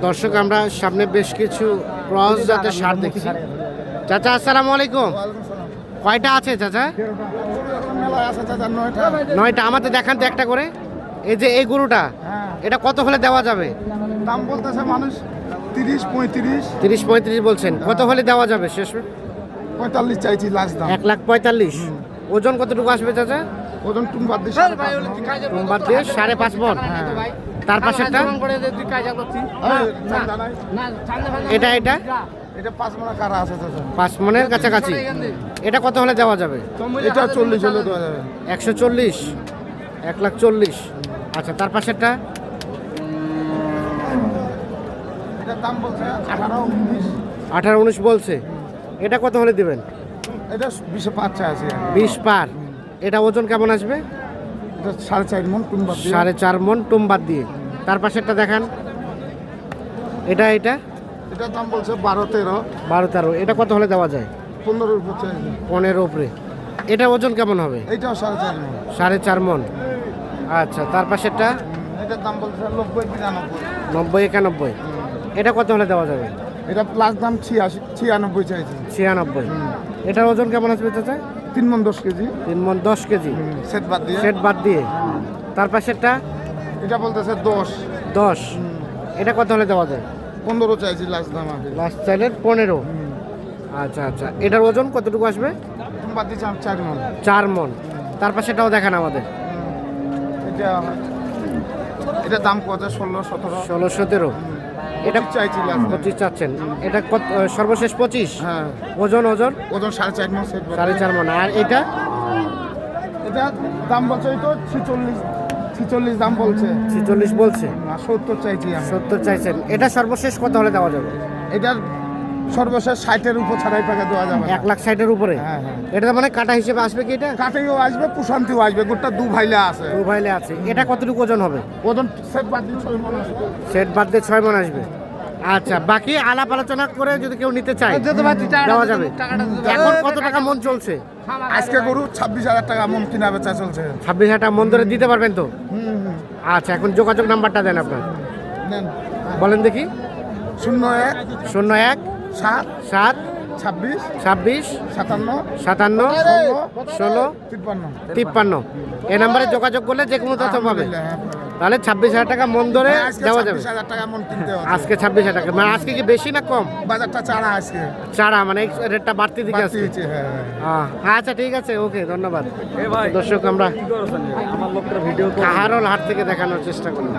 দর্শক আমরা সামনে বেশ কিছু ক্রস জাতের ষাঁড় দেখছি। চাচা আসসালামু আলাইকুম। কয়টা আছে চাচা? 9টা। আমাদের দেখান তো একটা করে। এই যে এই গরুটা, এটা কত হলে দেওয়া যাবে? দাম বলতেছে মানুষ 30-35। 30-35 বলছেন, কত হলে দেওয়া যাবে শেষ? 45 চাইছি লাস্ট দাম। 1,45,000। ওজন কতটুকু আসবে চাচা? ওজন টুন বাদ দিয়ে সোমবার দিয়ে 5.5 মণ। তার পাশেরটা এটা এটা এটা 5 মণ কারা আছে চাচা? 5 মণের কাছাকাছি। এটা কত হলে দেওয়া যাবে? এটা 40 হলে দেওয়া যাবে। 140, 1,40,000। আচ্ছা, তার পাশেরটা এটার দাম বলছে 18-19। 18-19 বলছে। এটা কত হলে দিবেন? এটা 20 পার চাইছি। 20 পার। এটা ওজন কেমন আসবে? এটা 4.5 মণ টুন বাদ দিয়ে। 4.5 মণ টুম বাদ দিয়ে। তার পাশেরটা দেখান। এটা এটা এটার দাম বলছে 12-13। 12-13। এটা কত হলে দেওয়া যায়? 15-র উপর চাইছি। 15 উপরে। এটা ওজন কেমন হবে? এইটাও 4.5 মণ। 4.5 মণ। আচ্ছা, তার পাশেরটা এটার দাম বলছে 90-93। 90-91। এটা কত হলে দেওয়া যাবে? এটা লাস্ট দাম 86-96 চাইছি। 96। এটার ওজন কেমন আসবে চাচা? 3 মণ 10 কেজি। 3 মণ 10 কেজি। সেট বাদ দিয়ে। সেট বাদ দিয়ে। তার পাশেরটা এটা বলতেছে 10। 10। এটা কত হলে দেওয়া যায়? 15 চাইছি লাস্ট দাম আগে। লাস্ট চাইলের 15। আচ্ছা আচ্ছা, এটার ওজন কতটুকু আসবে? টুন বাদ দিয়েছি 4 মণ। 4 মণ। তার পাশেটাও দেখান আমাদের। এটা দাম কত? 16-17। 16-17। এটা চাইছি লাস্ট 25 চাচ্ছেন। এটা কত সর্বশেষ 25? হ্যাঁ। ওজন ওজন ওজন 4.5 মণ সেট বাদ। 4.5 মণ। আর এটা এটা দাম বলছে তো 46 দাম বলছে। 46 বলছে। আর 70 চাইছি আমি। 70 চাইছেন। এটা সর্বশেষ কত হলে দেওয়া যাবে? এটার সর্বশেষ 60-এর উপর ছাড়াই টাকা দেওয়া যাবে। 1,60,000-এর উপরে। হ্যাঁ হ্যাঁ। এটা মানে কাটা হিসেবে আসবে কি? এটা কাটেও আসবে, প্রশান্তিও আসবে। গোটা দু ভাইলে আছে। দু ভাইলে আছে। এটা কতটুকু ওজন হবে? ওজন সেট বাদ দিয়ে 6 মণ আসবে। সেট বাদ দিয়ে 6 মণ আসবে। আচ্ছা, বাকি আলাপ আলোচনা করে যদি কেউ নিতে চায় দেওয়া যাবে। এখন কত টাকা মন চলছে? আজকে গরু 26,000 টাকা মণ কিনা বেচা চলছে। 26,000 টাকা মন ধরে দিতে পারবেন তো? আচ্ছা, এখন যোগাযোগ নাম্বারটা দেন আপনার। নেন। বলেন দেখি। 01 01 7 7 26 26 57 57 16 53। 53। এই নাম্বারে যোগাযোগ করলে যে কোনো তথ্য পাবে। তাহলে 26,000 টাকা মন ধরে দেওয়া যাবে। 26,000 টাকা মণ কিনতে হবে। আজকে 26,000 টাকা। মানে আজকে কি বেশি না কম? বাজারটা চারা আজকে চারা মানে এই রেটটা বাড়তি দিকে বাড়তি আছে। হয়েছে। হ্যাঁ আচ্ছা, ঠিক আছে, ওকে, ধন্যবাদ। দর্শক আমরা কাহারোল হাট থেকে দেখানোর চেষ্টা করলাম।